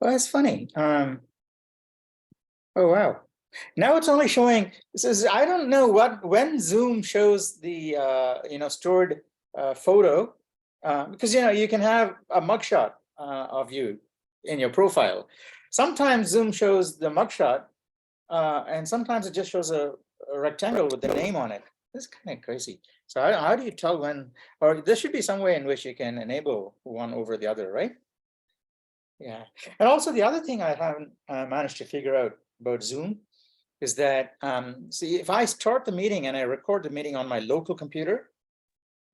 Well, that's funny. Oh, wow. Now it's only showing, it says, I don't know when Zoom shows the, stored photo, because, you can have a mugshot of you in your profile. Sometimes Zoom shows the mugshot, and sometimes it just shows a rectangle with the name on it. This is kind of crazy. So how do you tell when, or there should be some way in which you can enable one over the other, right? Yeah. And also the other thing I haven't managed to figure out about Zoom is that, see, if I start the meeting and I record the meeting on my local computer,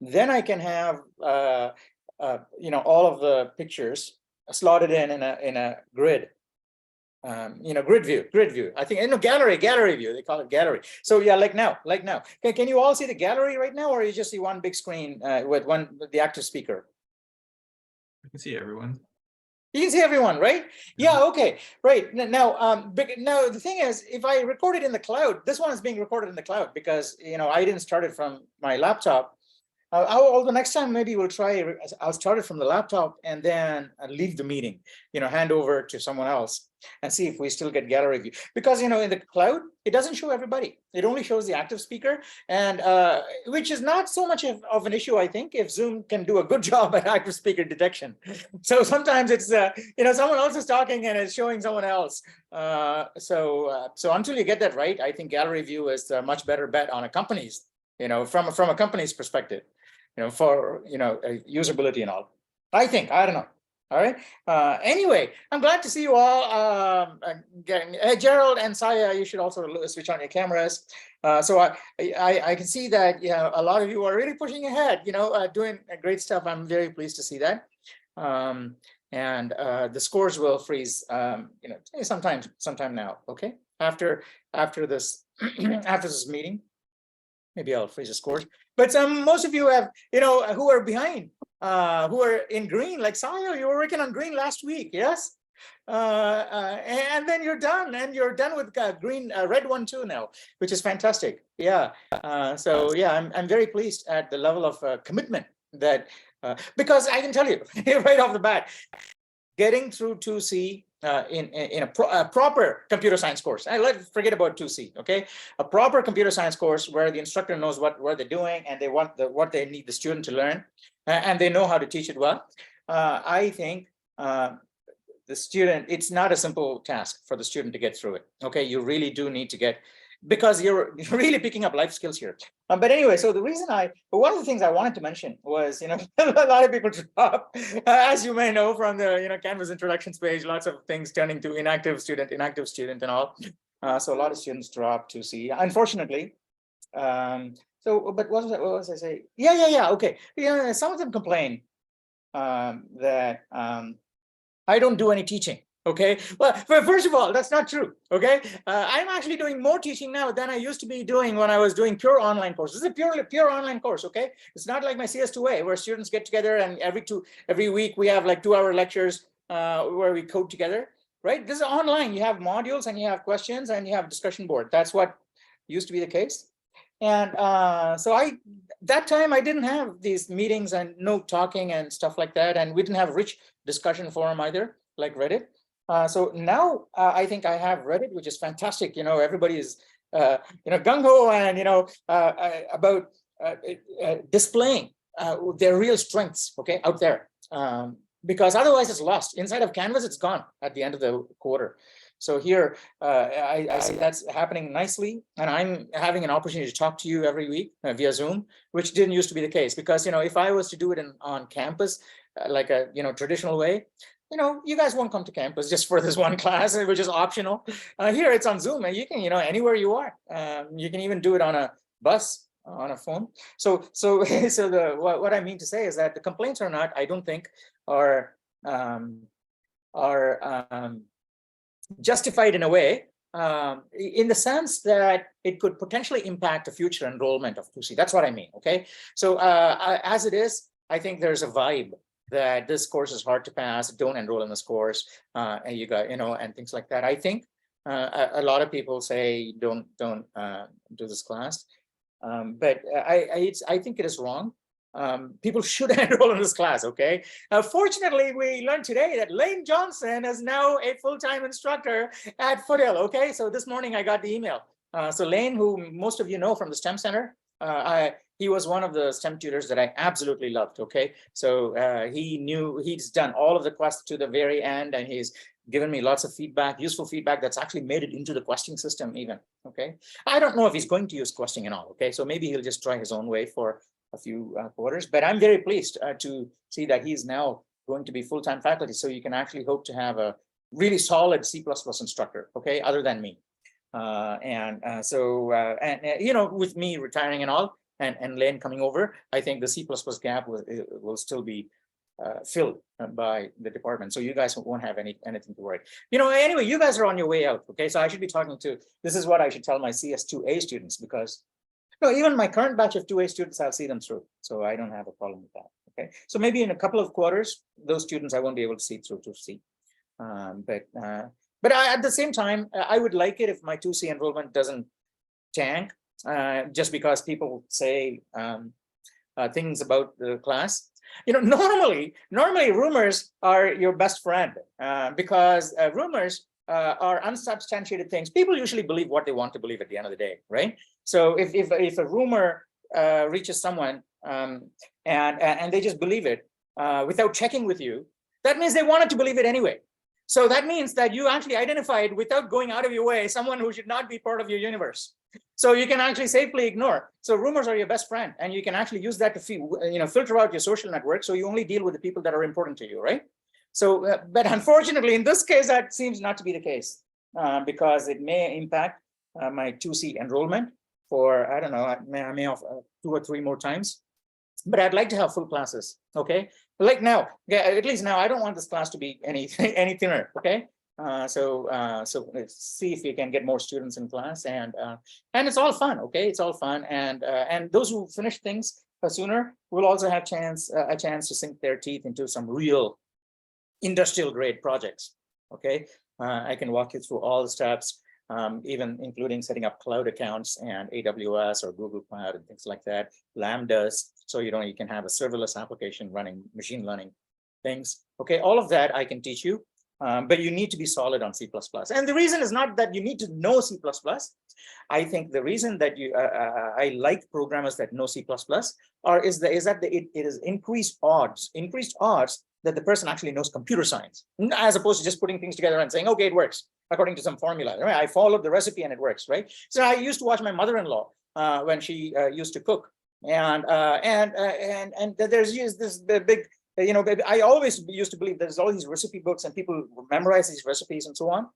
then I can have, all of the pictures slotted in a grid. Grid view. I think, gallery view. They call it gallery. So yeah, like now. Can you all see the gallery right now, or you just see one big screen with the active speaker? I can see everyone. You can see everyone, right? Yeah, okay, right. Now, now the thing is, if I record it in the cloud, this one is being recorded in the cloud because, I didn't start it from my laptop. Although next time maybe we'll try, I'll start it from the laptop and then leave the meeting, hand over to someone else and see if we still get gallery view. Because, in the cloud, it doesn't show everybody. It only shows the active speaker, and which is not so much of an issue, I think, if Zoom can do a good job at active speaker detection. Sometimes it's, someone else is talking and it's showing someone else. So until you get that right, I think gallery view is a much better bet on a company's, from a company's perspective. For usability and all. I think, I don't know. All right. Anyway, I'm glad to see you all. Gerald and Saya, you should also switch on your cameras. So I can see that a lot of you are really pushing ahead. Doing great stuff. I'm very pleased to see that. And the scores will freeze. Sometime now. Okay. After this after this meeting. Maybe I'll freeze the scores. But most of you have, who are behind, who are in green, like Saya, you were working on green last week, yes? And then you're done, and you're done with green, red one too now, which is fantastic. Yeah. So yeah, I'm very pleased at the level of commitment that, because I can tell you right off the bat, getting through 2C in a proper computer science course. Let's forget about 2C, okay? A proper computer science course where the instructor knows what they're doing and they want what they need the student to learn, and they know how to teach it well. I think the student, it's not a simple task for the student to get through it. Okay, you really do need to get, because you're really picking up life skills here. But anyway, so one of the things I wanted to mention was, a lot of people drop, as you may know from the, Canvas introductions page, lots of things turning to inactive student and all. So a lot of students drop to see, unfortunately. But what was I say? Yeah. Okay. Yeah, some of them complain that I don't do any teaching. Okay, well, first of all, that's not true. Okay, I'm actually doing more teaching now than I used to be doing when I was doing pure online courses. This is a pure online course. Okay, it's not like my CS2A where students get together and every week we have like 2-hour lectures where we code together. Right? This is online. You have modules and you have questions and you have a discussion board. That's what used to be the case. And so that time I didn't have these meetings and no talking and stuff like that, and we didn't have rich discussion forum either, like Reddit. So now I think I have Reddit, which is fantastic. Everybody is, gung-ho and, about displaying their real strengths, okay, out there. Because otherwise it's lost. Inside of Canvas, it's gone at the end of the quarter. So here, I see that's happening nicely. And I'm having an opportunity to talk to you every week via Zoom, which didn't used to be the case. Because, if I was to do it on campus, like a, traditional way, you guys won't come to campus just for this one class, which is optional. Here it's on Zoom, and you can, anywhere you are. You can even do it on a bus, on a phone. So what I mean to say is that the complaints are not, I don't think, are justified in a way, in the sense that it could potentially impact the future enrollment of 2C. That's what I mean. Okay, so as it is, I think there's a vibe that this course is hard to pass, don't enroll in this course, and you got, and things like that. I think a lot of people say don't do this class, but I think it is wrong. people should enroll in this class, okay? Fortunately, we learned today that Lane Johnson is now a full-time instructor at Foothill, okay? So this morning I got the email. So Lane, who most of you know from the STEM Center, he was one of the STEM tutors that I absolutely loved, okay? So he's done all of the quests to the very end, and he's given me lots of feedback, useful feedback that's actually made it into the questing system even, okay? I don't know if he's going to use questing and all, okay? So maybe he'll just try his own way for a few quarters, but I'm very pleased to see that he's now going to be full-time faculty. So you can actually hope to have a really solid C++ instructor, okay, other than me. You know, with me retiring and all, and Lane coming over, I think the C++ gap will still be filled by the department. So you guys won't have anything to worry. You know, anyway, you guys are on your way out, okay? So I should be talking to, this is what I should tell my CS2A students, because no, even my current batch of 2A students, I'll see them through. So I don't have a problem with that, okay? So maybe in a couple of quarters, those students I won't be able to see through to C. But at the same time, I would like it if my 2C enrollment doesn't tank, just because people say things about the class. You know, normally rumors are your best friend, because rumors are unsubstantiated things. People usually believe what they want to believe at the end of the day, right? So if a rumor reaches someone and they just believe it without checking with you, that means they wanted to believe it anyway. So that means that you actually identified, without going out of your way, someone who should not be part of your universe. So you can actually safely ignore. So rumors are your best friend, and you can actually use that to filter out your social network. So you only deal with the people that are important to you, right? So, but unfortunately, in this case, that seems not to be the case, because it may impact my 2C enrollment for, I don't know, I may have 2 or 3 more times. But I'd like to have full classes, okay? Like now, yeah, at least now, I don't want this class to be any thinner, okay? So let's see if we can get more students in class, and it's all fun, okay? It's all fun, and those who finish things sooner will also have a chance to sink their teeth into some real industrial grade projects, okay? I can walk you through all the steps, even including setting up cloud accounts and AWS or Google Cloud and things like that, Lambdas, so you can have a serverless application running machine learning things. Okay, all of that I can teach you, but you need to be solid on C++. And the reason is not that you need to know C++. I think the reason that I like programmers that know C++ is that it is increased odds that the person actually knows computer science, as opposed to just putting things together and saying, okay, it works according to some formula, right? I followed the recipe and it works, right? So I used to watch my mother-in-law when she used to cook, and there's this big, I always used to believe there's all these recipe books and people memorize these recipes and so on.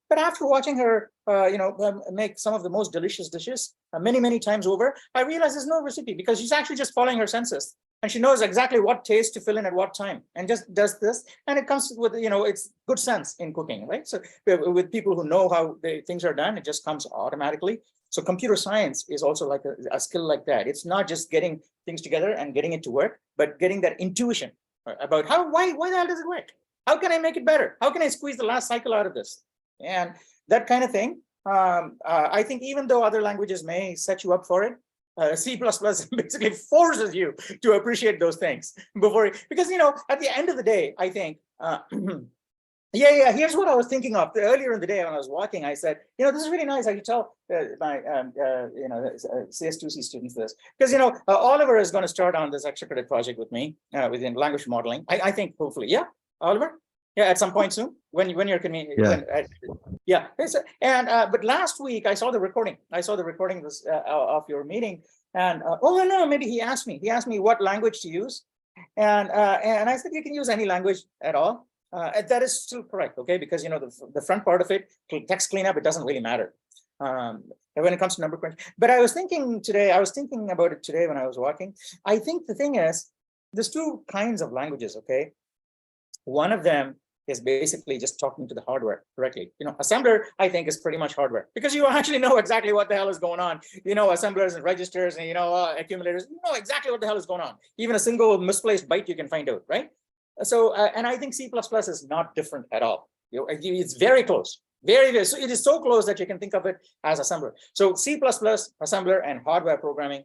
But after watching her, make some of the most delicious dishes many times over, I realized there's no recipe, because she's actually just following her senses. And she knows exactly what taste to fill in at what time, and just does this. And it comes with, it's good sense in cooking, right? So with people who know how things are done, it just comes automatically. So computer science is also like a skill like that. It's not just getting things together and getting it to work, but getting that intuition about why the hell does it work? How can I make it better? How can I squeeze the last cycle out of this? And that kind of thing. I think even though other languages may set you up for it, C++ basically forces you to appreciate those things because at the end of the day, I think here's what I was thinking of earlier in the day when I was walking. I said, this is really nice. I could tell my CS2C students this, because Oliver is going to start on this extra credit project with me within language modeling. I think hopefully, yeah, Oliver. Yeah, at some point soon, when you're convenient. Yeah. But last week I saw the recording. Of your meeting, and oh no, maybe he asked me what language to use, and I said you can use any language at all. That is still correct, okay? Because the front part of it, text cleanup, it doesn't really matter when it comes to number crunch. But I was thinking about it today when I was walking. I think the thing is, there's 2 kinds of languages, okay? One of them is basically just talking to the hardware directly. Assembler, I think, is pretty much hardware, because you actually know exactly what the hell is going on. Assemblers and registers and accumulators, exactly what the hell is going on. Even a single misplaced byte you can find out, right? So and I think C++ is not different at all. It's very close, very. So it is so close that you can think of it as assembler. So C++, assembler, and hardware programming,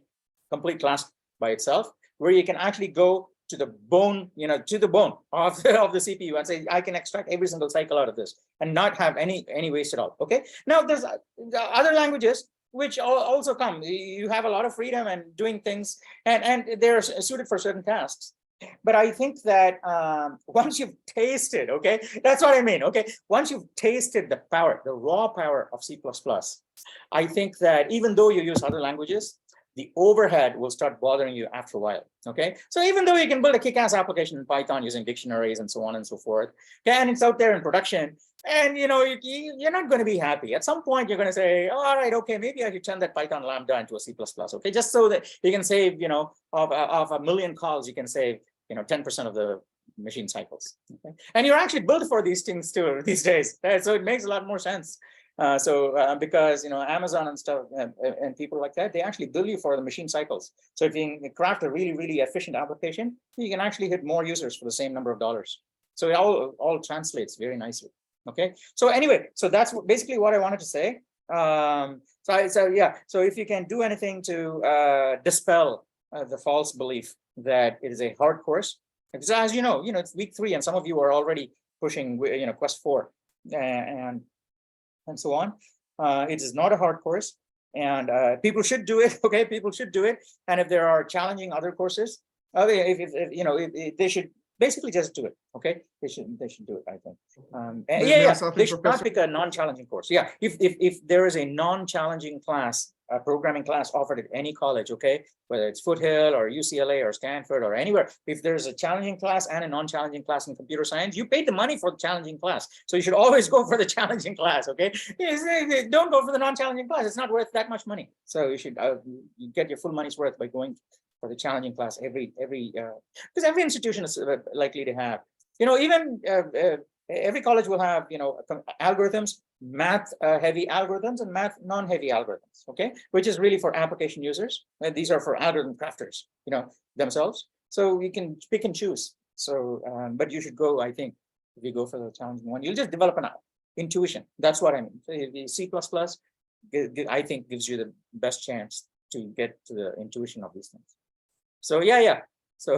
complete class by itself. where you can actually go to the bone, to the bone of the CPU and say, I can extract every single cycle out of this and not have any waste at all. Okay. Now there's other languages which also come. You have a lot of freedom and doing things, and they're suited for certain tasks. But I think that once you've tasted, okay, that's what I mean. Okay, once you've tasted the power, the raw power of C++, I think that even though you use other languages, the overhead will start bothering you after a while. Okay, so even though you can build a kick-ass application in Python using dictionaries and so on and so forth, okay, and it's out there in production, and you're not going to be happy. At some point, you're going to say, oh, all right, okay, maybe I should turn that Python lambda into a C++. Okay, just so that you can save, of a million calls, you can save 10% of the machine cycles. Okay, and you're actually built for these things too these days, right? So it makes a lot more sense. Because Amazon and stuff and people like that, they actually bill you for the machine cycles. So if you can craft a really, really efficient application, you can actually hit more users for the same number of dollars. So it all translates very nicely. Okay. So anyway, so that's basically what I wanted to say. So if you can do anything to dispel the false belief that it is a hard course, because as you know, it's week 3, and some of you are already pushing, Quest 4 and so on. It is not a hard course, and people should do it. Okay, people should do it. And if there are challenging other courses, they should basically just do it. Okay, they should do it, I think. They should not pick a non-challenging course. Yeah, if there is a non-challenging class, a programming class offered at any college, okay, whether it's Foothill or UCLA or Stanford or anywhere, if there's a challenging class and a non-challenging class in computer science, you paid the money for the challenging class, so you should always go for the challenging class. Okay, don't go for the non-challenging class. It's not worth that much money, so you should you get your full money's worth by going for the challenging class because every institution is likely to have, even every college will have, algorithms, math heavy algorithms and math non-heavy algorithms. Okay, which is really for application users. And these are for algorithm crafters, themselves. So you can pick and choose. So, but you should go, I think, if you go for the challenging one, you'll just develop an intuition. That's what I mean. So the C++, I think, gives you the best chance to get to the intuition of these things. So yeah. So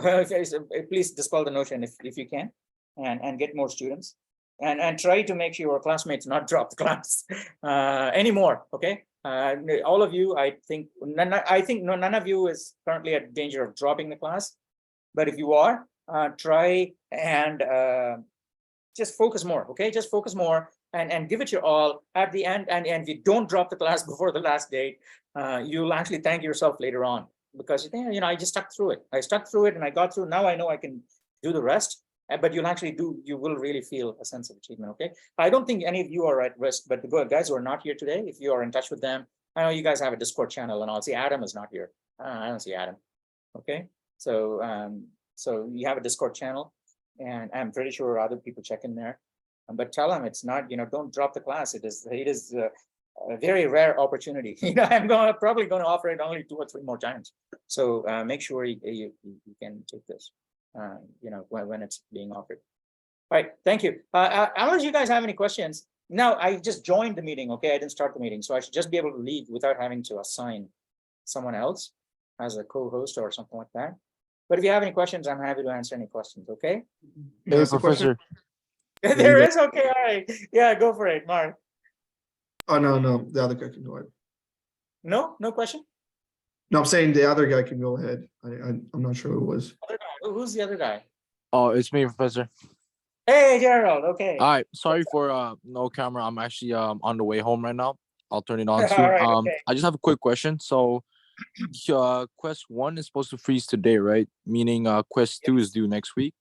please dispel the notion if you can, and get more students, and try to make sure your classmates not drop the class anymore. Okay, all of you, I think none of you is currently at danger of dropping the class, but if you are, try and just focus more. Okay, just focus more and give it your all at the end. And if you don't drop the class before the last date, you'll actually thank yourself later on, because I just stuck through it. I stuck through it and I got through. Now I know I can do the rest. But you will really feel a sense of achievement. Okay, I don't think any of you are at risk, but the guys who are not here today, if you are in touch with them, I know you guys have a Discord channel and all. See, Adam is not here. I don't see Adam. Okay, so you have a Discord channel, and I'm pretty sure other people check in there. But tell them it's not, don't drop the class. It is a very rare opportunity. I'm probably going to offer it only 2 or 3 more times. So make sure you can take this. When it's being offered. All right, thank you. Unless you guys have any questions. Now, I just joined the meeting. Okay, I didn't start the meeting, so I should just be able to leave without having to assign someone else as a co-host or something like that. But if you have any questions, I'm happy to answer any questions. Okay. Hey, Professor. There is. Okay, all right. Yeah, go for it, Mark. Oh no, the other guy can go ahead. No question. No, I'm saying the other guy can go ahead. I'm not sure who it was. Who's the other guy? Oh, it's me, Professor. Hey, Gerald. Okay. All right. Sorry for no camera. I'm actually on the way home right now. I'll turn it on soon. All right, okay. I just have a quick question. So, Quest 1 is supposed to freeze today, right? Meaning, Quest 2 is due next week.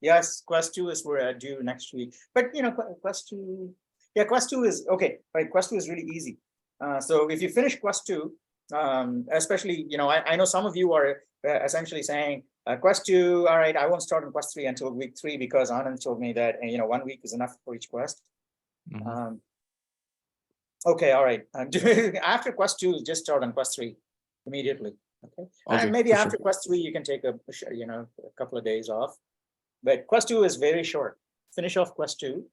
Yes, Quest 2 is due next week. But Quest 2, yeah, Quest 2 is okay. Right, Quest 2 is really easy. So if you finish Quest 2, especially, I know some of you are essentially saying Quest 2, all right, I won't start on Quest 3 until week 3 because Anand told me that 1 week is enough for each quest. Mm-hmm. Okay, all right. After Quest 2, just start on Quest 3 immediately. Okay, and maybe after Quest 3 you can take a couple of days off. But Quest 2 is very short. Finish off Quest 2,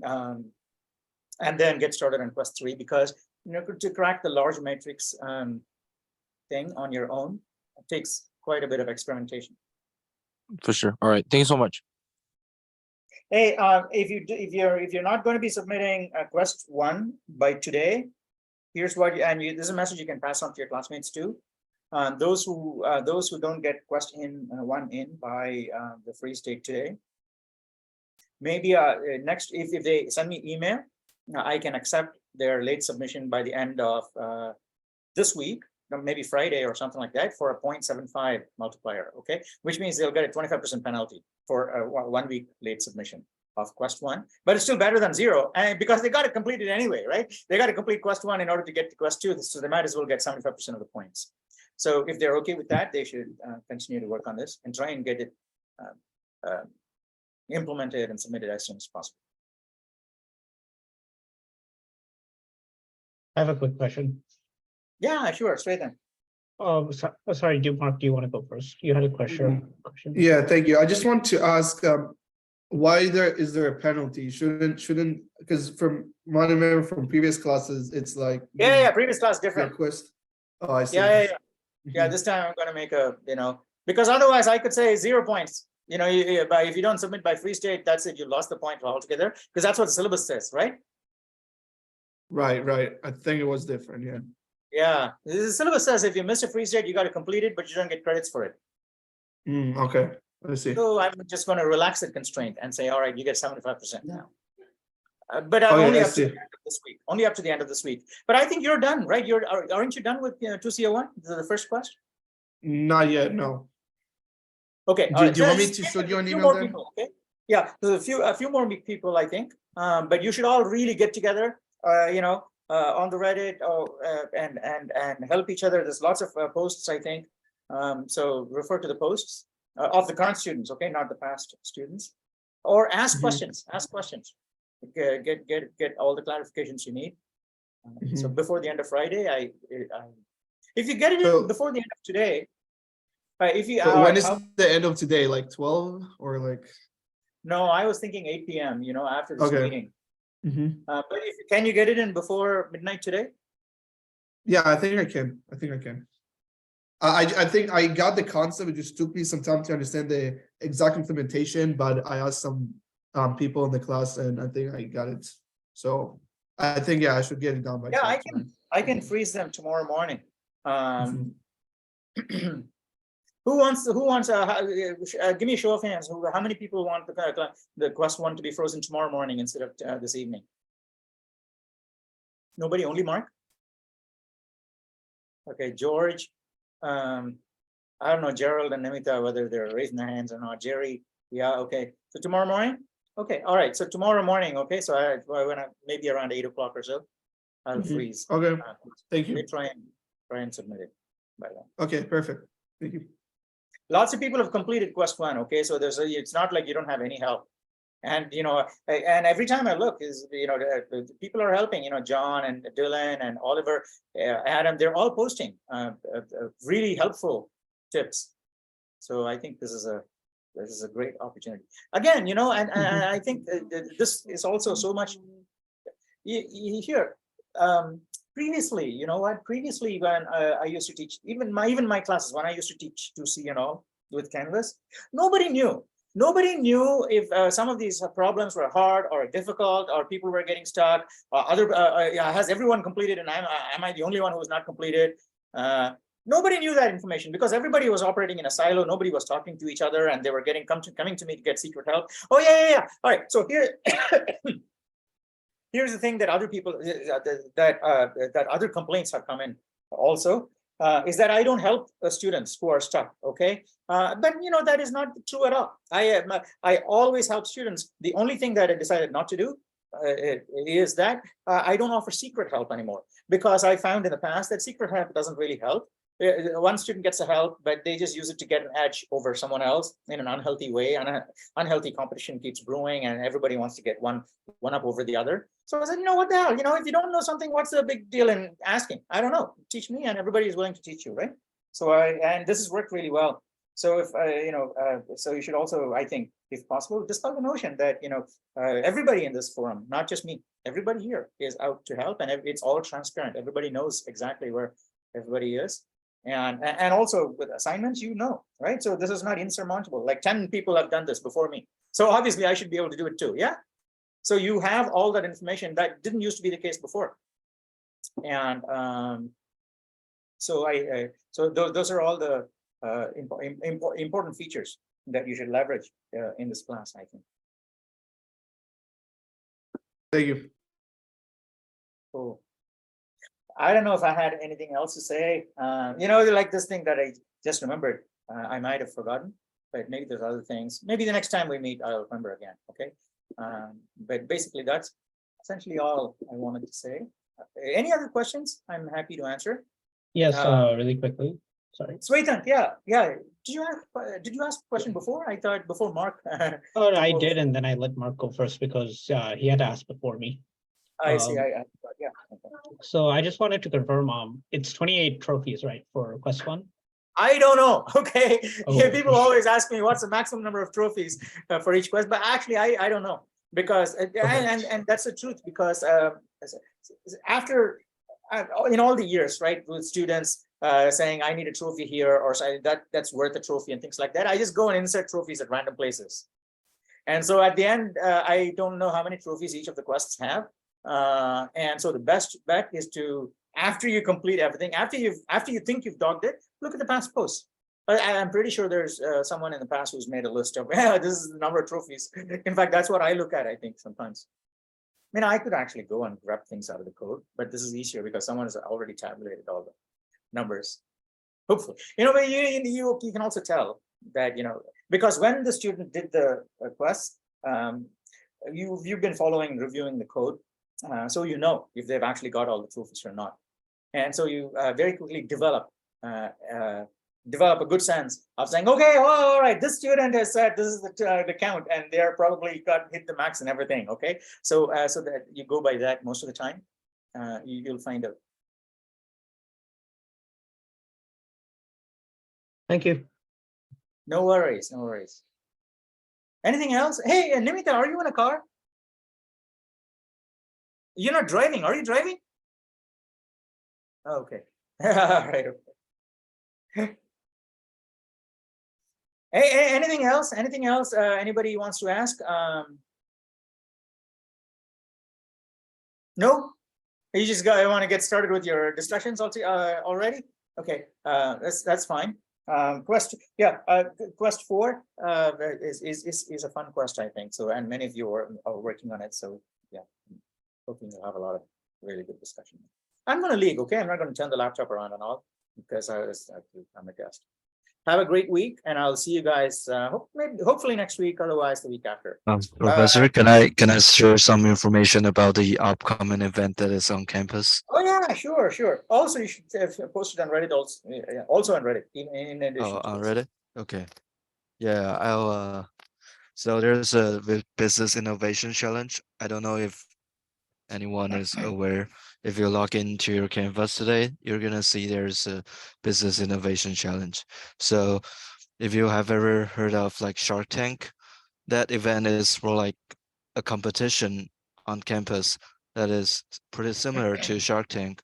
and then get started on Quest 3, because to crack the large matrix thing on your own, it takes quite a bit of experimentation. For sure. All right. Thank you so much. Hey, if you're not going to be submitting quest 1 by today, here's what this is a message you can pass on to your classmates too. Those who don't get quest 1 in by the freeze date today, maybe next if they send me email, I can accept their late submission by the end of this week, maybe Friday or something like that, for a 0.75 multiplier. Okay, which means they'll get a 25% penalty for a 1 week late submission of quest 1, but it's still better than 0, and because they got to complete it anyway, right? They got to complete quest 1 in order to get to quest 2, so they might as well get 75% of the points. So if they're okay with that, they should continue to work on this and try and get it implemented and submitted as soon as possible. I have a quick question. Yeah, sure, straight then. Sorry, Mark, do you want to go first? You had a question. Yeah, thank you. I just want to ask, why is there a penalty? Shouldn't, because from what I remember from previous classes, it's like. Yeah, previous class different. Request. Oh, I see. Yeah. Yeah, this time I'm going to make a, because otherwise I could say 0 points. If you don't submit by free state, that's it. You lost the point altogether, because that's what the syllabus says, right? Right. I think it was different. Yeah. Yeah, the syllabus says if you miss a free state, you got to complete it, but you don't get credits for it. Okay, I see. So I'm just going to relax the constraint and say, all right, you get 75% now. But Okay, only I up to see. the end of this week. Only up to the end of this week. But I think you're done, right? Aren't you done with 2CO1? The first question? Not yet, no. Okay. Do you want me to show you an email then? People, okay. Yeah, there's a few more people, I think. But you should all really get together, on the Reddit and help each other. There's lots of posts, I think. So refer to the posts of the current students, okay, not the past students. Or ask questions. Ask questions. Get all the clarifications you need. So before the end of Friday, if you get it in before the end of today, if you when is the end of today? Like 12 or like? No, I was thinking 8 p.m. After this meeting. But can you get it in before midnight today? Yeah, I think I can. I think I got the concept. It just took me some time to understand the exact implementation, but I asked some people in the class, and I think I got it. So I think I should get it done by. Yeah, I can freeze them tomorrow morning. Who wants? Give me a show of hands. How many people want the quest 1 to be frozen tomorrow morning instead of this evening? Nobody. Only Mark. Okay, George. I don't know, Gerald and Namita, whether they're raising their hands or not. Jerry. Yeah. Okay. So tomorrow morning. Okay. All right. So tomorrow morning. Okay. So when maybe around 8 o'clock or so, I'll freeze. Okay. Thank you. Try and submit it by then. Okay. Perfect. Thank you. Lots of people have completed quest 1. Okay, so it's not like you don't have any help, and and every time I look people are helping. John and Dylan and Oliver, Adam, they're all posting really helpful tips. So I think this is a great opportunity. Again, and I think this is also so much here. Previously, previously when I used to teach, even my classes, when I used to teach 2C and all with Canvas, nobody knew if some of these problems were hard or difficult, or people were getting stuck, or has everyone completed, and am I the only one who was not completed? Nobody knew that information because everybody was operating in a silo. Nobody was talking to each other, and they were coming to me to get secret help. Oh yeah. All right, so here. Here's the thing that other people that other complaints have come in also is that I don't help students who are stuck. Okay, but that is not true at all. I always help students. The only thing that I decided not to do is that I don't offer secret help anymore, because I found in the past that secret help doesn't really help. One student gets the help, but they just use it to get an edge over someone else in an unhealthy way, and an unhealthy competition keeps brewing, and everybody wants to get one up over the other. So I said, what the hell? If you don't know something, what's the big deal in asking? I don't know. Teach me, and everybody is willing to teach you, right? So and this has worked really well. So if so you should also, I think, if possible, dispel the notion that everybody in this forum, not just me, everybody here is out to help, and it's all transparent. Everybody knows exactly where everybody is. And also with assignments, right? So this is not insurmountable. Like 10 people have done this before me. So obviously I should be able to do it too. Yeah. So you have all that information that didn't used to be the case before. And so those are all the important features that you should leverage in this class, I think. Thank you. Cool. I don't know if I had anything else to say. Like this thing that I just remembered, I might have forgotten, but maybe there's other things. Maybe the next time we meet, I'll remember again. Okay. But basically, that's essentially all I wanted to say. Any other questions? I'm happy to answer. Yes, really quickly. Sorry. Swethan, yeah. Did you ask a question before? I thought before Mark. Oh, I did, and then I let Mark go first because he had asked before me. I see. Yeah. Okay. So I just wanted to confirm, it's 28 trophies, right, for Quest 1? I don't know. Okay. Oh. Yeah, people always ask me what's the maximum number of trophies for each quest, but actually I don't know, because and that's the truth, because after in all the years, right, with students saying I need a trophy here, or saying that's worth a trophy and things like that, I just go and insert trophies at random places. And so at the end, I don't know how many trophies each of the quests have. And so the best bet is to, after you complete everything, after you think you've dogged it, look at the past posts. I'm pretty sure there's someone in the past who's made a list of, yeah, this is the number of trophies. In fact, that's what I look at, I think, sometimes. I mean, I could actually go and grab things out of the code, but this is easier because someone has already tabulated all the numbers. Hopefully, but you can also tell that, because when the student did the quest, you've been reviewing the code. So if they've actually got all the trophies or not. And so you very quickly develop a good sense of saying, okay, all right, this student has said this is the count, and they're probably hit the max and everything. Okay, so that you go by that most of the time, you'll find out. Thank you. No worries. Anything else? Hey, Nimita, are you in a car? You're not driving. Are you driving? Okay. All right. Okay. Hey, anything else? Anybody wants to ask? No? You just want to get started with your discussions already? Okay, that's fine. Quest 4 is a fun quest, I think. So, and many of you are working on it. So yeah, hoping you'll have a lot of really good discussion. I'm going to leave. Okay, I'm not going to turn the laptop around and all, because I'm a guest. Have a great week, and I'll see you guys hopefully next week, otherwise the week after. Professor, can I share some information about the upcoming event that is on campus? Oh yeah, sure. Also, you should post it on Reddit also on Reddit in addition. Oh, on Reddit? Okay. Yeah, I'll so there's a business innovation challenge. I don't know if anyone is aware. If you log into your Canvas today, you're gonna see there's a business innovation challenge. So if you have ever heard of like Shark Tank, that event is more like a competition on campus that is pretty similar to Shark Tank,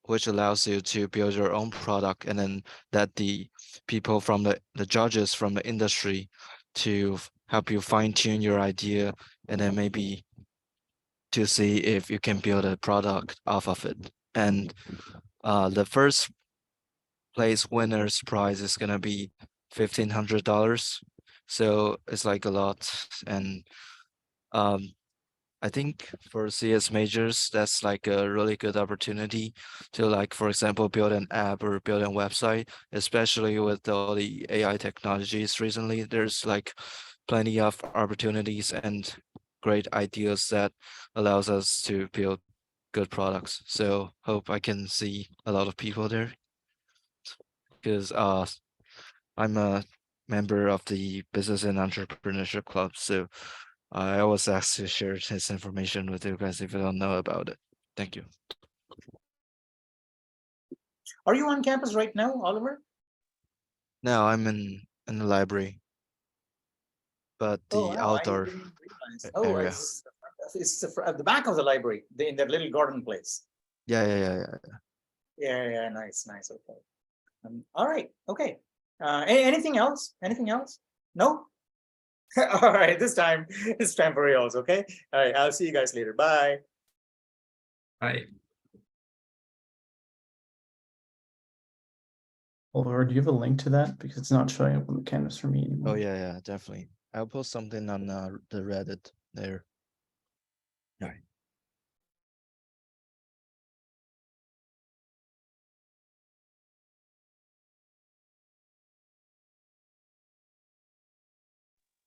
which allows you to build your own product, and then that the people from the judges from the industry to help you fine-tune your idea, and then maybe to see if you can build a product off of it. And the first place winner's prize is gonna be $1,500. So it's like a lot. And I think for CS majors, that's like a really good opportunity to, like, for example, build an app or build a website, especially with all the AI technologies recently. There's like plenty of opportunities and great ideas that allows us to build good products. So hope I can see a lot of people there, because I'm a member of the Business and Entrepreneurship Club. So I always ask to share this information with you guys if you don't know about it. Thank you. Are you on campus right now, Oliver? Now I'm in the library, but the Oh, wow, I outdoor didn't realize. Oh, area. it's at the back of the library, in that little garden place. Yeah. Yeah, nice. Okay. All right, okay. Anything else? Anything else? No? All right, this time it's time for reals, okay? All right, I'll see you guys later. Bye. I Or do you have a link to that? Because it's not showing up on the canvas for me anymore. Oh yeah, definitely. I'll post something on the Reddit there. Alright.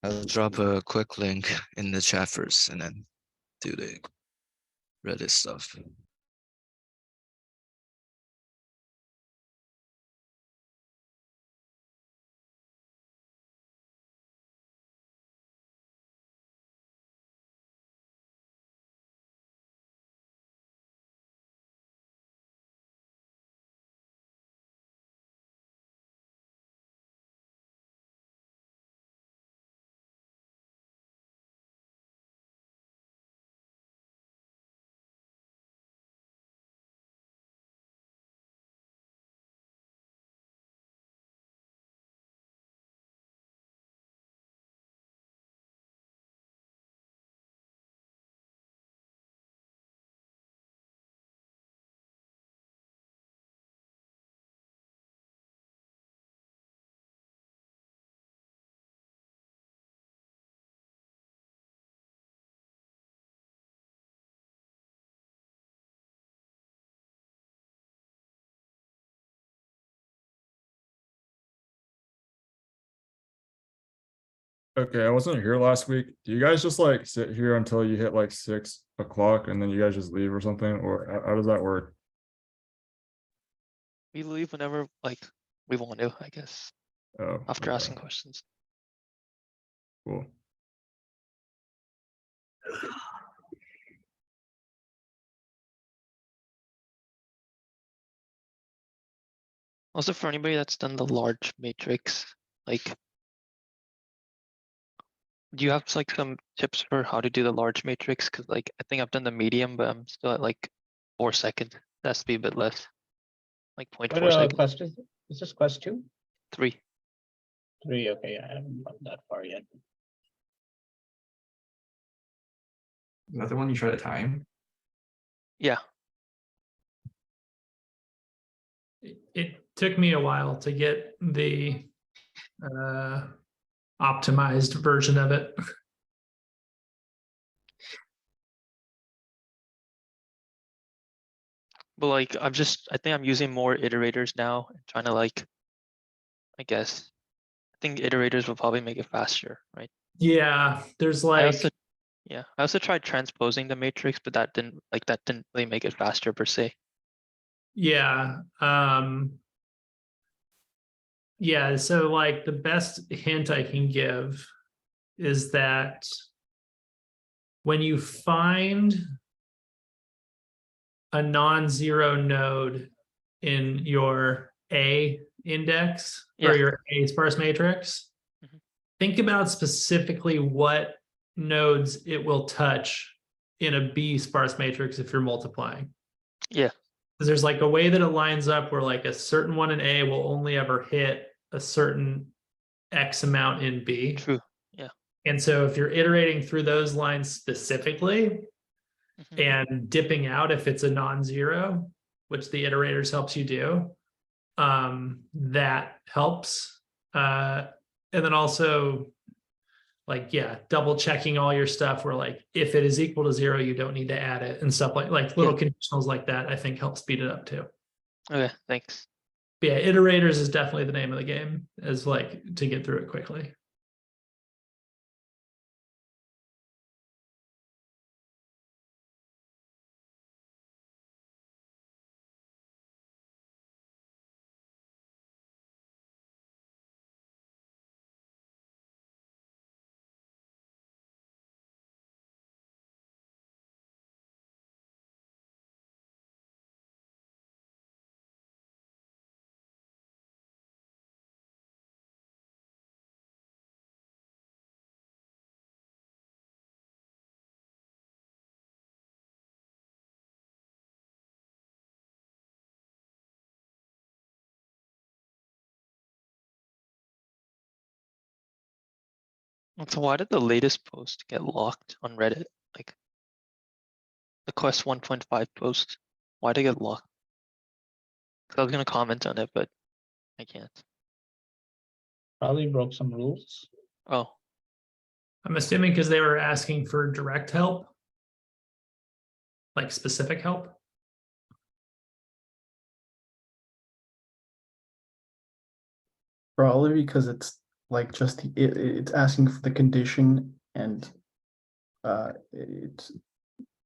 I'll drop a quick link in the chat first and then do the Reddit stuff. Okay, I wasn't here last week. Do you guys just like sit here until you hit like 6 o'clock and then you guys just leave or something? Or how does that work? We leave whenever like we want to, I guess, Oh, after okay, asking questions. cool. Also, for anybody that's done the large matrix, like, do you have like some tips for how to do the large matrix? Because like I think I've done the medium, but I'm still at like 4 seconds. That has to be a bit less, like What 0.4 seconds. quest is this quest 2? 3. 3, okay, I haven't gotten that far yet. is that the one you try to time? Yeah. It took me a while to get the optimized version of it. But like I think I'm using more iterators now and trying to like, I guess, I think iterators will probably make it faster, right? Yeah, there's I like, also, yeah, I also tried transposing the matrix, but that didn't really make it faster per se. yeah. Yeah, so like the best hint I can give is that when you find a non-zero node in your A index or Yeah. your A sparse matrix, Mhm. think about specifically what nodes it will touch in a B sparse matrix if you're multiplying. Yeah. Because there's like a way that it lines up where like a certain one in A will only ever hit a certain X amount in B. True. Yeah. And so if you're iterating through those lines specifically Mhm. and dipping out if it's a non-zero, which the iterators helps you do, that helps. And then also like, yeah, double checking all your stuff where like, if it is equal to 0, you don't need to add it and stuff like little conditionals like that, I think help speed it up too. Okay, thanks. But yeah, iterators is definitely the name of the game, is like to get through it quickly. So why did the latest post get locked on Reddit? Like the Quest 1.5 post, why did it get locked? 'Cause I was gonna comment on it, but I can't. Probably broke some rules. Oh, I'm assuming because they were asking for direct help. Like specific help. Probably because it's like just it's asking for the condition and it's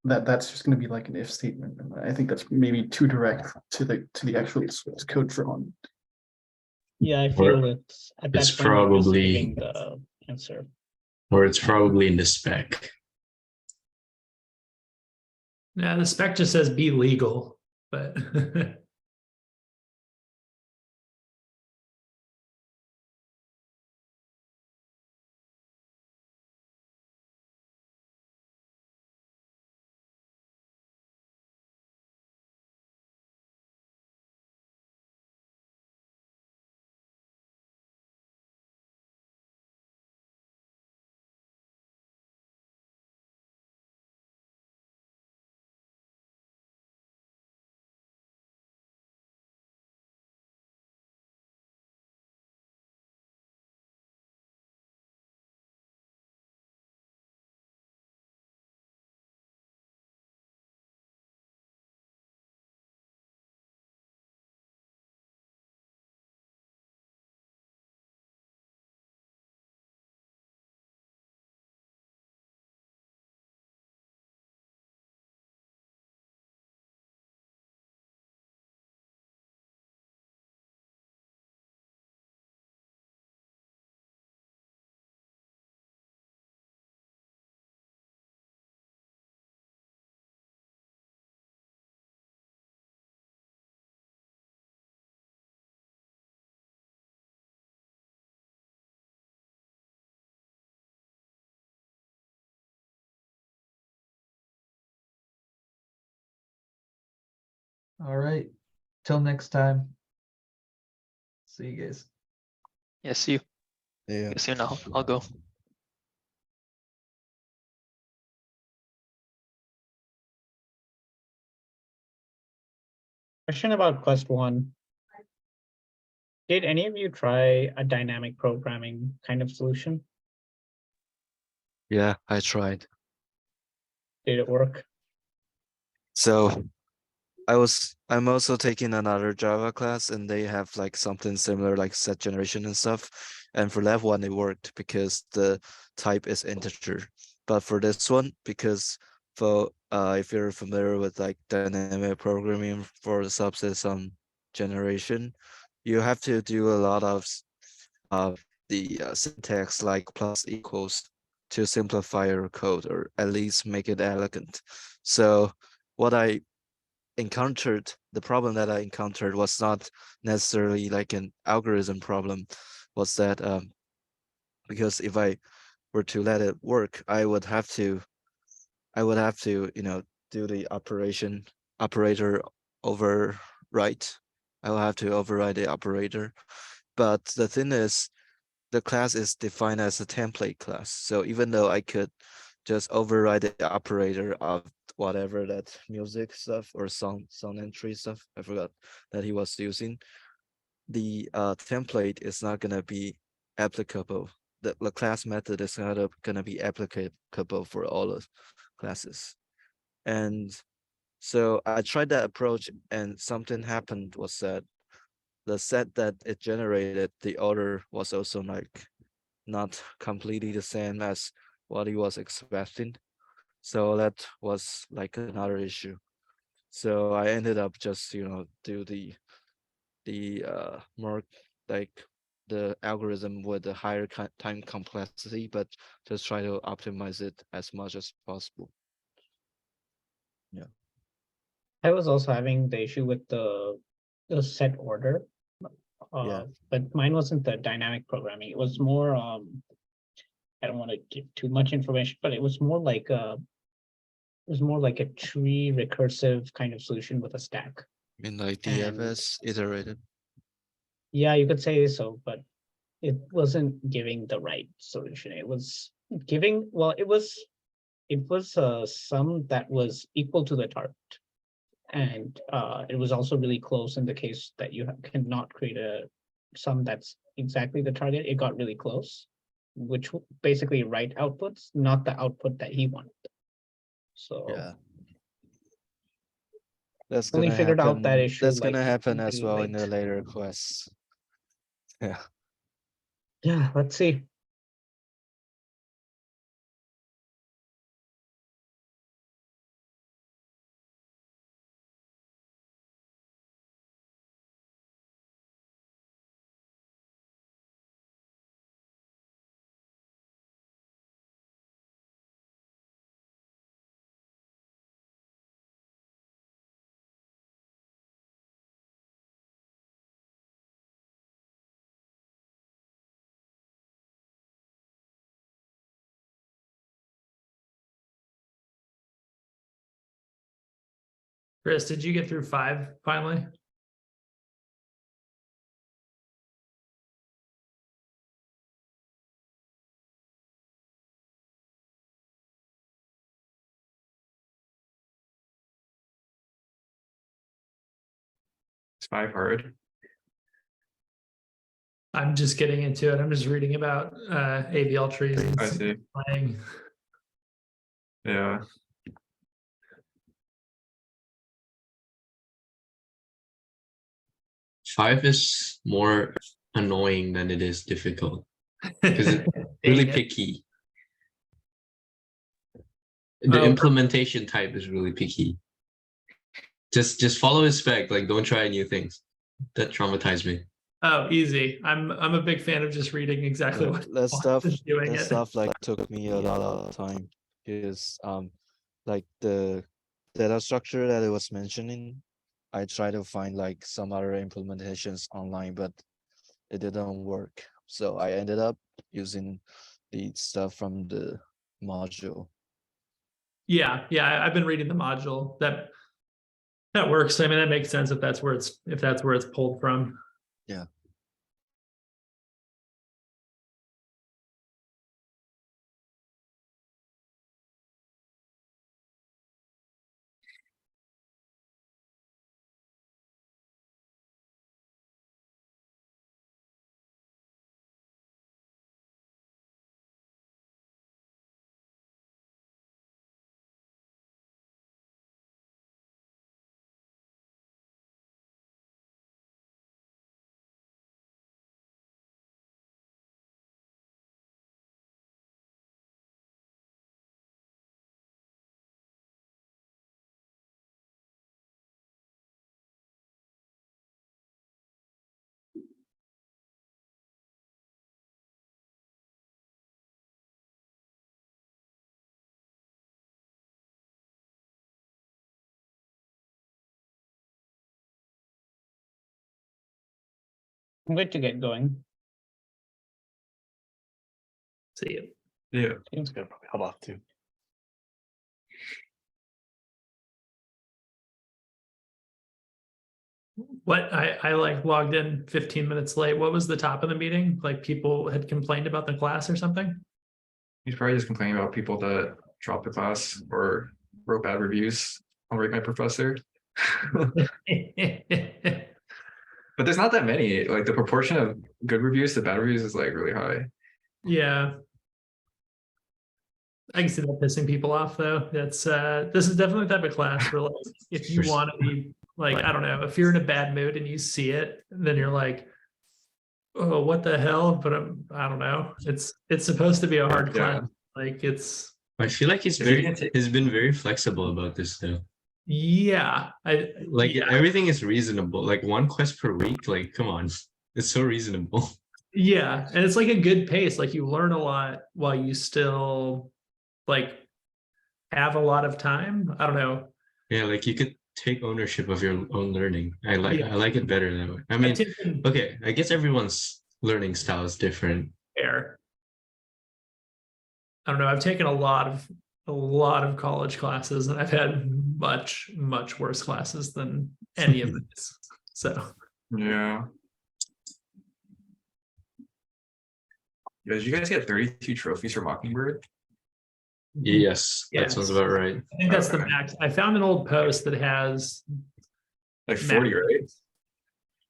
that's just going to be like an if statement. And I think that's maybe too direct to the actual source code drawn. Yeah, I Or feel it's at it's that point you're just probably- giving the answer. Or it's probably in the spec. Yeah, the spec just says be legal, but All right. Till next time. See you guys. yeah, see you. Yeah. See you now. I'll go. Question about Quest 1. Did any of you try a dynamic programming kind of solution? Yeah, I tried. Did it work? So I'm also taking another Java class and they have like something similar like set generation and stuff. And for that one, it worked because the type is integer. But for this one, because for if you're familiar with like dynamic programming for the subsystem generation, you have to do a lot of the syntax like plus equals to simplify your code or at least make it elegant. So what I encountered, the problem that I encountered was not necessarily like an algorithm problem, was that because if I were to let it work, I would have to, you know, do the operator overwrite. I will have to override the operator. But the thing is, the class is defined as a template class. So even though I could just override the operator of whatever that music stuff or song entry stuff, I forgot that he was using, the template is not gonna be applicable. The class method is not gonna be applicable for all the classes. And so I tried that approach and something happened was that the set that it generated, the order was also like not completely the same as what he was expecting. So that was like another issue. So I ended up just, you know, do the more like the algorithm with a higher time complexity, but just try to optimize it as much as possible. Yeah. I was also having the issue with the set order. Yeah. But mine wasn't the dynamic programming. It was more I don't want to give too much information, but it was more like a tree recursive kind of solution with a stack. I mean like And- DFS iterated. Yeah, you could say so, but it wasn't giving the right solution. It was giving, well, it was a sum that was equal to the target. And it was also really close in the case that you cannot create a sum that's exactly the target. It got really close, which basically right outputs, not the output that he wanted. So Yeah. That's only gonna figured out happen. that issue That's like gonna happen as pretty well in the late. later quests. Yeah. Yeah, let's see. Chris, did you get through 5 finally? It's 5 hard. I'm just getting into it. I'm just reading about AVL trees and I see. playing. Yeah. Five is more annoying than it is difficult because it's really Dang it. picky. The Oh, implementation type is really picky. Just follow his spec, like don't try new things. That traumatized me. Oh, easy. I'm a big fan of just reading exactly Yeah, what that stuff is doing that it. stuff like took me a lot of time because like the data structure that it was mentioning, I tried to find like some other implementations online, but it didn't work. So I ended up using the stuff from the module. Yeah, I've been reading the module. That works. I mean, that makes sense if that's where it's pulled from. Yeah. I'm good to get going. See you. Yeah. Seems good. Probably hop off too. What I like logged in 15 minutes late. What was the top of the meeting? Like people had complained about the class or something? He's probably just complaining about people that dropped the class or wrote bad reviews. I'll rate my professor. But there's not that many. Like the proportion of good reviews to bad reviews is like really high. Yeah. I can see that pissing people off though. That's this is definitely the type of class where like if you want to be like, I don't know, if you're in a bad mood and you see it, then you're like, oh, what the hell? But I don't know. It's supposed to be a hard class. Like it's I feel like he's been very flexible about this though. yeah. Everything is reasonable. Like 1 quest per week. Like, come on. It's so reasonable. Yeah. And it's like a good pace. Like you learn a lot while you still like have a lot of time. I don't know. Yeah, like you could take ownership of your own learning. I like it better that way. I mean, okay, I guess everyone's learning style is different. Fair. I don't know. I've taken a lot of college classes and I've had much worse classes than any of these. So Yeah. Did you guys get 32 trophies for Mockingbird? Yes, that sounds Yes. about right. I think that's the Okay. max. I found an old post that has Like 40, max. right?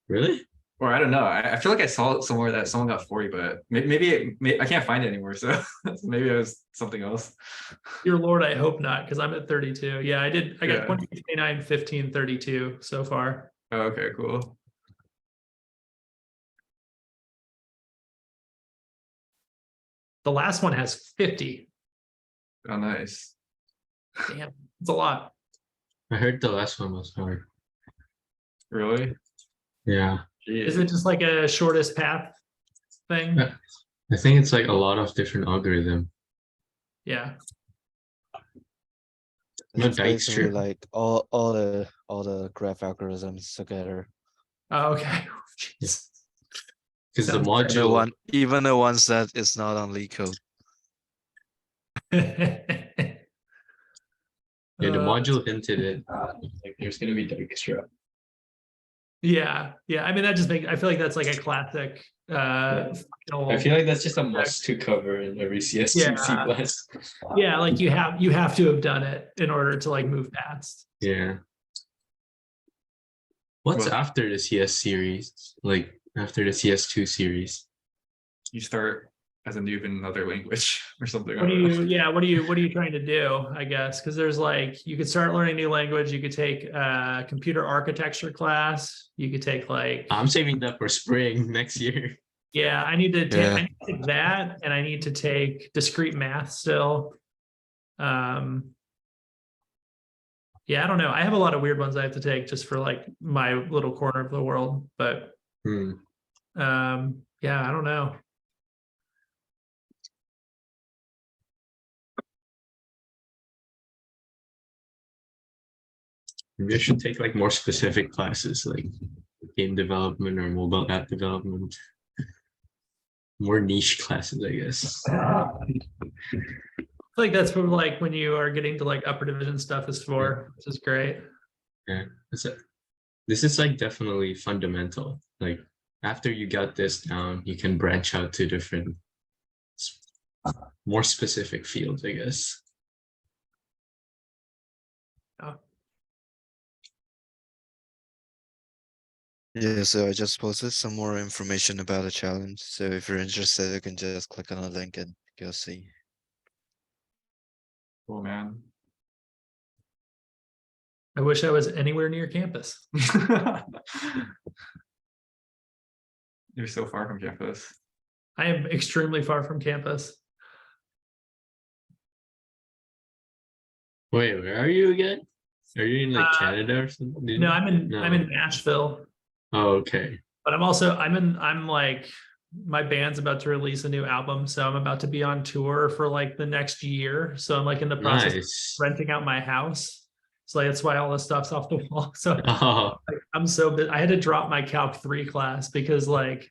Really? Or I don't know. I feel like I saw it somewhere that someone got 40, but maybe I can't find it anymore. So maybe it was something else. Dear Lord, I hope not, because I'm at 32. Yeah, I got Yeah. 20, 29, 15, 32 so far. Oh, okay, cool. The last one has 50. Oh, nice. Damn, it's a lot. I heard the last one was hard. Really? Yeah. Is it just like a shortest path thing? Yeah. I think it's like a lot of different algorithm. Yeah. No It's basically Dijkstra. like all the graph algorithms together. Oh, okay. Jeez. Because the Sounds Even the module, even the ones that is not on LeetCode. yeah, the Uh, module hinted it. Like there's gonna be Dijkstra. yeah. I mean, I feel like that's like a classic. I feel like that's just a must to cover in every CS2 C Yeah. class. Yeah, like you have to have done it in order to like move past. Yeah. What's Well- after the CS series? Like after the CS2 series? You start as a noob in another language or something. What are you trying to do, I guess? Because there's like, you could start learning a new language, you could take a computer architecture class, you could take like, I'm saving that for spring next year. yeah, I need to Yeah. take that, and I need to take discrete math still. Yeah, I don't know. I have a lot of weird ones I have to take just for like my little corner of the world, but Hmm. yeah, I don't know. Maybe I should take like more specific classes like game development or mobile app development. More niche classes, I guess. I feel like that's what like when you are getting to like upper division stuff is for, which is great. Yeah. This is like definitely fundamental. Like after you got this down, you can branch out to different more specific fields, I guess. Oh. Yeah, so I just posted some more information about the challenge. So if you're interested, you can just click on the link and go see. Cool, man. I wish I was anywhere near campus. You're so far from campus. I am extremely far from campus. Wait, where are you again? Are you in like Canada or something? No, I'm in No. Nashville, Oh, okay. but I'm like, my band's about to release a new album, so I'm about to be on tour for like the next year. So I'm like in the process Nice. of renting out my house. So like, that's why all this stuff's off the wall. So Oh, like, I'm so busy. I had to drop my Calc 3 class because like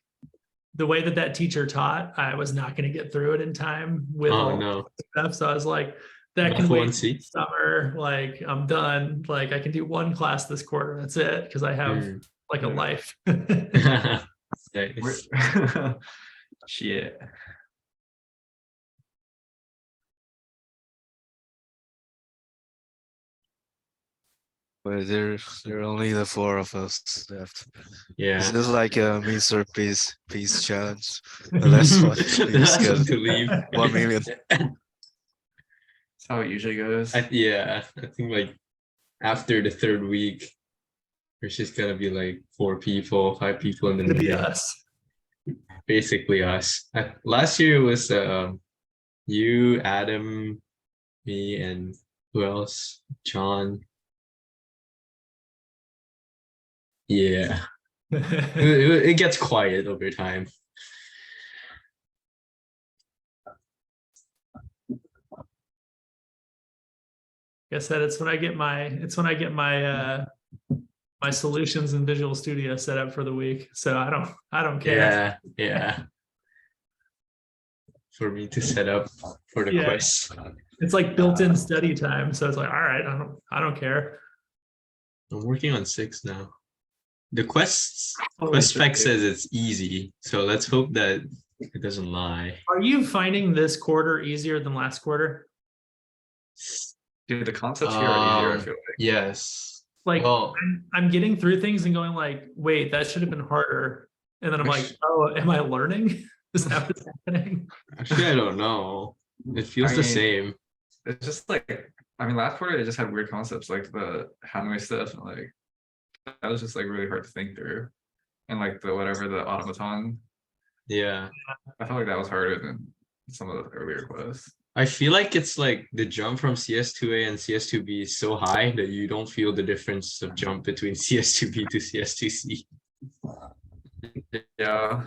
the way that teacher taught, I was not going to get through it in time with all oh no. the stuff. So I was like, that Math can wait 1C? till summer. Like I'm done. Like I can do one class this quarter. That's it. Because I have Hmm. like a life. Nice. Shit. But there are only the 4 of us left. Yeah. This is like a Mr. Peace challenge. The last one, you just Ask them get to leave. 1 million. That's how it usually goes. Yeah, I think like after the third week, there's just gonna be like 4 people, 5 people in the It'd be meeting. us. Basically us. Last year it was you, Adam, me, and who else? John. Yeah. It gets quiet over time. Like I said, it's when I get my my solutions in Visual Studio set up for the week. So I don't care. Yeah. For me to set up for the Yeah. quest. It's like built-in study time. So it's like, all right, I don't care. I'm working on 6 now. The quest Oh, quest that's spec okay. says it's easy, so let's hope that It doesn't lie. Are you finding this quarter easier than last quarter? Dude, the concepts here are easier, I feel like. Yes. Like Well, I'm getting through things and going like, wait, that should have been harder. And then I'm like, oh, am I learning? Is that what's happening? actually, I don't know. It feels I the mean, same. It's just like, I mean, last quarter it just had weird concepts like the Hanoi stuff, and like that was just like really hard to think through. And like the whatever the automaton, Yeah. I felt like that was harder than some of the earlier quests. I feel like it's like the jump from CS2A and CS2B is so high that you don't feel the difference of jump between CS2B to CS2C. Yeah.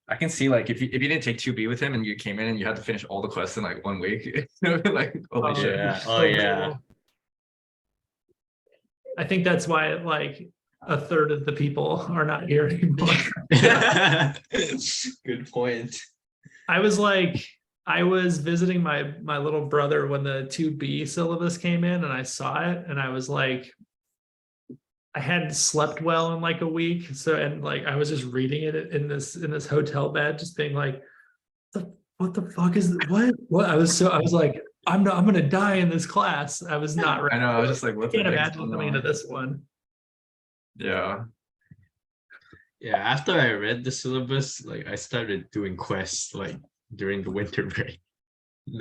I can see like if you didn't take 2B with him and you came in and you had to finish all the quests in like 1 week, you know, like holy shit. Yeah. So Oh yeah. cool. I think that's why like a third of the people are not here anymore. Good point. I was visiting my little brother when the 2B syllabus came in and I saw it and I was like, I hadn't slept well in like a week. So, and like, I was just reading it in this hotel bed, just being like, what the fuck is what? I was like, I'm going to die in this class. I was not ready. I know, I was just like, what I can't the heck's imagine going coming on? into this one. Yeah. Yeah, after I read the syllabus, like I started doing quests like during the winter break.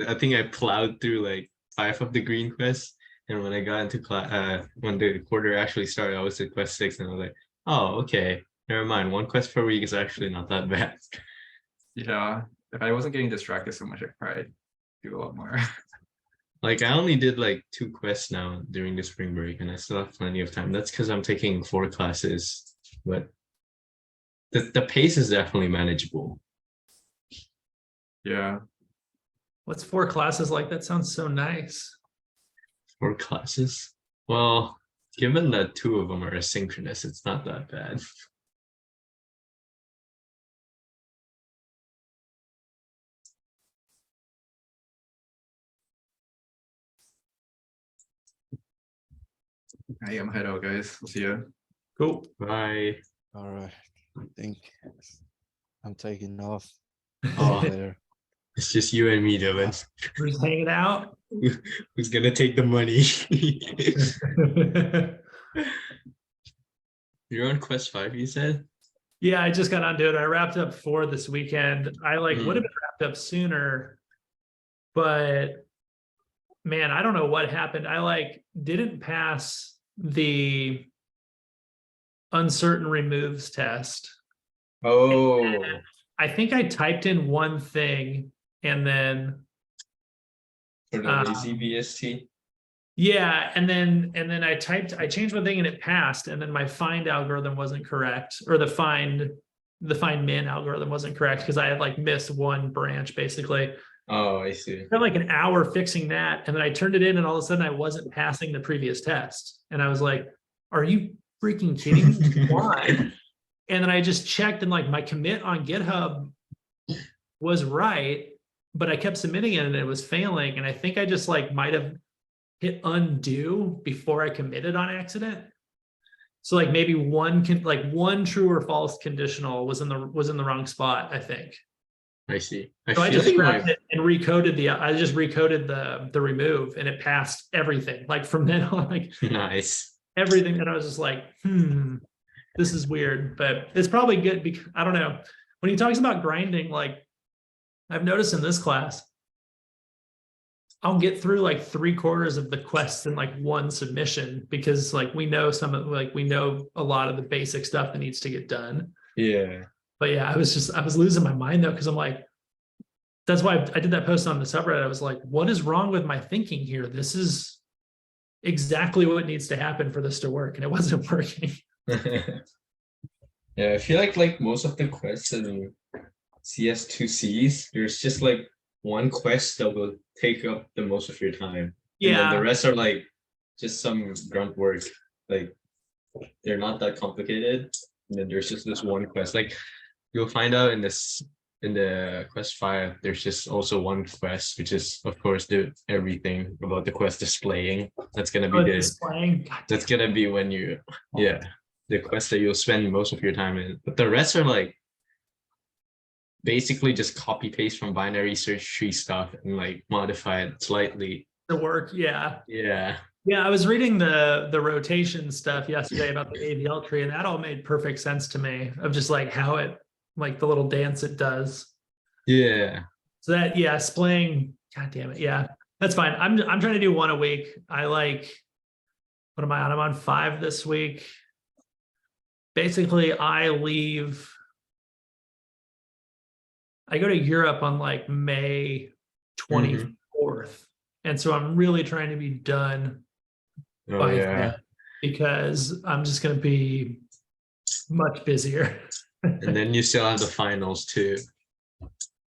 I think I plowed through like 5 of the green quests, and when I got into class, when the quarter actually started, I was at quest 6, and I was like, oh, okay, never mind. 1 quest per week is actually not that bad. Yeah. If I wasn't getting distracted so much, I'd probably do a lot more. Like I only did like 2 quests now during the spring break, and I still have plenty of time. That's because I'm taking 4 classes, but the pace is definitely manageable. Yeah. What's 4 classes like? That sounds so nice. 4 classes? Well, given that 2 of them are asynchronous, it's not that bad. Hey, I'm head out, guys. We'll see you. Cool. Bye. All right. I think I'm taking off. Oh, Later. it's just you and me, Dylan. We're just hanging out. Who's gonna take the money? You're on quest 5, you said? Yeah, I just got onto it. I wrapped up 4 this weekend. I like would have been wrapped up sooner, but man, I don't know what happened. I like didn't pass the uncertain removes test. Oh, I think I typed in one thing and then for the lazy BST. yeah, and then I changed one thing and it passed, and then my find algorithm wasn't correct, or the find min algorithm wasn't correct because I had like missed one branch basically. Oh, I see. I spent like an hour fixing that, and then I turned it in, and all of a sudden I wasn't passing the previous test, and I was like, "Are you freaking kidding me? Why?" And then I just checked, and like my commit on GitHub was right, but I kept submitting it, and it was failing, and I think I just like might have hit undo before I committed on accident. So like maybe one true or false conditional was in the wrong spot, I think. I see. So I just grabbed it and recoded the remove, and it passed everything. Like from then on, like nice. Everything. And I was just like, this is weird, but it's probably good because I don't know. When he talks about grinding, like I've noticed in this class, I'll get through like 3/4 of the quests in like one submission because like we know a lot of the basic stuff that needs to get done. Yeah. But yeah, I was losing my mind though, because I'm like, that's why I did that post on the subreddit. I was like, what is wrong with my thinking here? This is exactly what needs to happen for this to work, and it wasn't working. Yeah, I feel like most of the quests in CS2Cs, there's just like one quest that will take up the most of your time. And then the rest are like just some grunt work. Like they're not that complicated. And then there's just this one quest. Like you'll find out in the quest 5, there's just also one quest, which is of course do everything about the quest displaying. That's gonna be that's gonna be when you the quest that you'll spend most of your time in. But the rest are like basically just copy paste from binary search tree stuff and like modify it slightly. The work, yeah. Yeah. Yeah, I was reading the rotation stuff yesterday about the AVL tree, and that all made perfect sense to me of just like how it, like the little dance it does. Yeah. So that, yeah, splaying, god damn it, yeah, that's fine. I'm trying to do one a week. I like, what am I on? I'm on 5 this week. Basically, I go to Europe on like May 24th. And so I'm really trying to be done Oh by yeah. then, because I'm just going to be much busier. And then you still have the finals too.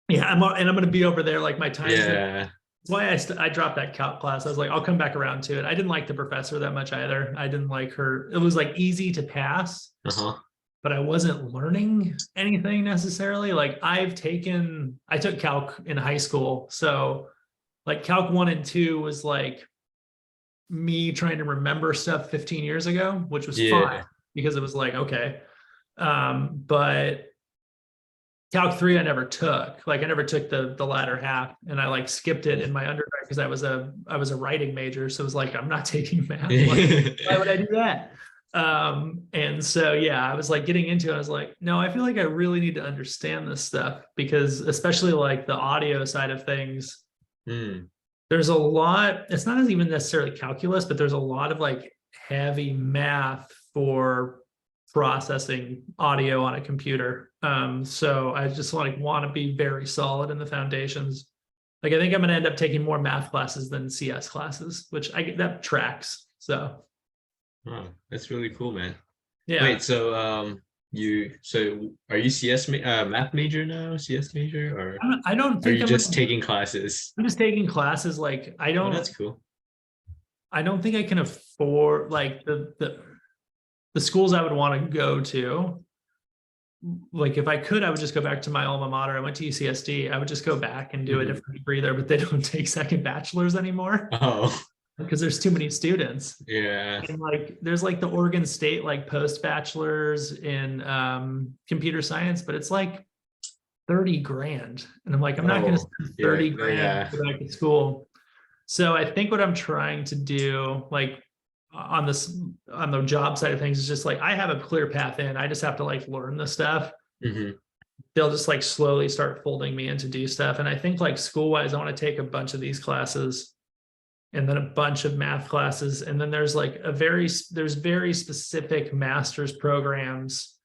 Yeah, I'm going to be over there like my time. Yeah. That's why I dropped that calc class. I was like, I'll come back around to it. I didn't like the professor that much either. I didn't like her. It was like easy to pass, but I wasn't learning anything necessarily. Like I took calc in high school. So like calc 1 and 2 was like me trying to remember stuff 15 years ago, which was fine because it was like, okay. But calc 3 I never took. Like I never took the latter half, and I like skipped it in my undergrad because I was a writing major. So it was like, I'm not taking math. Like, why would I do that? And so yeah, I was like getting into it. I was like, no, I feel like I really need to understand this stuff, because especially like the audio side of things, there's a lot, it's not even necessarily calculus, but there's a lot of like heavy math for processing audio on a computer. So I just want to be very solid in the foundations. Like I think I'm going to end up taking more math classes than CS classes, which that tracks. So oh, that's really cool, man. Yeah. Wait, so are you CS math major now? CS major, or I don't think are you just taking classes? I'm just taking classes. Like I don't. Oh, that's cool. I don't think I can afford like the schools I would want to go to. Like if I could, I would just go back to my alma mater. I went to UCSD. I would just go back and do a different degree there, but they don't take second bachelors anymore. Oh. Because there's too many students. Yeah. And like there's like the Oregon State like post bachelors in computer science, but it's like 30 grand. And I'm like, I'm not going to spend 30 grand to go back to school. So I think what I'm trying to do, like on the job side of things, is just like I have a clear path in. I just have to like learn the stuff. They'll just like slowly start folding me in to do stuff. And I think like school wise, I want to take a bunch of these classes, and then a bunch of math classes. And then there's like there's very specific master's programs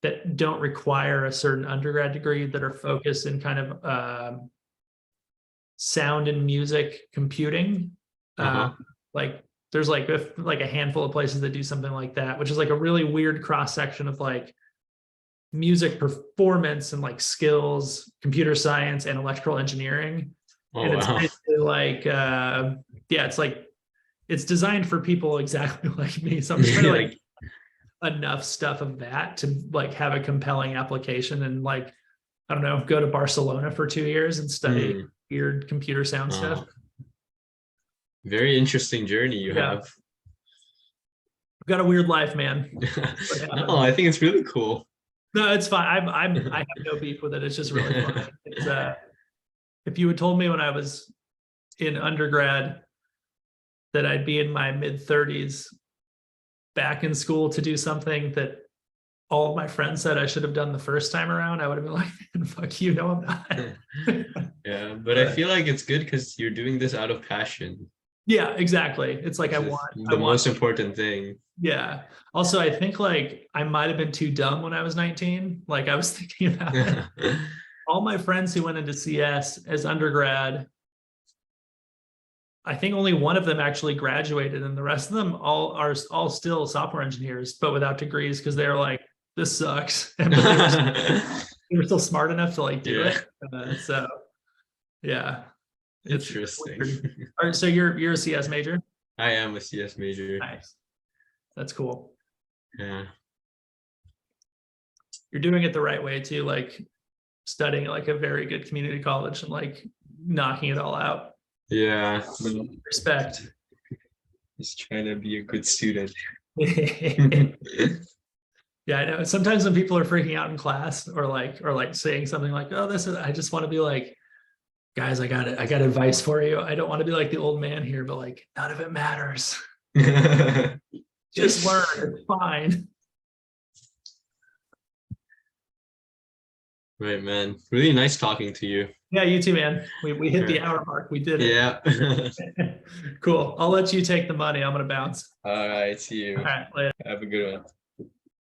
that don't require a certain undergrad degree that are focused in kind of sound and music computing. Like there's like a handful of places that do something like that, which is like a really weird cross section of like music performance and like skills, computer science, and electrical engineering. And it's basically like, it's like, it's designed for people exactly like me. So I'm just trying to like enough stuff of that to like have a compelling application, and like, I don't know, go to Barcelona for 2 years and study weird computer sound stuff. Very interesting journey you have. I've got a weird life, man. No, I think it's really cool. No, it's fine. I have no beef with it. It's just really fun. It's if you had told me when I was in undergrad that I'd be in my mid-30s back in school to do something that all of my friends said I should have done the first time around, I would have been like, fuck you, no, I'm not. Yeah, but I feel like it's good because you're doing this out of passion. Yeah, exactly. It's like I want the most important thing. Yeah. Also, I think like I might have been too dumb when I was 19. Like I was thinking about it. All my friends who went into CS as undergrad, I think only one of them actually graduated, and the rest of them are still software engineers, but without degrees, because they're like, this sucks. But they were still smart enough to like do it. So yeah. Interesting. All right, so you're a CS major? I am a CS major. Nice. That's cool. Yeah. You're doing it the right way too, like studying at like a very good community college and like knocking it all out. Yeah. Yeah, I know. Sometimes when people are freaking out in class or like saying something like, oh, this is, I just want to be like, guys, I got advice for you. I don't want to be like the old man here, but like none of it matters. Just learn, it's fine. Right, man. Really nice talking to you. Yeah, you too, man. We hit the hour mark. We did it. Yeah. Cool. I'll let you take the money. I'm gonna bounce. All right. See you. All right, later. Have a good one.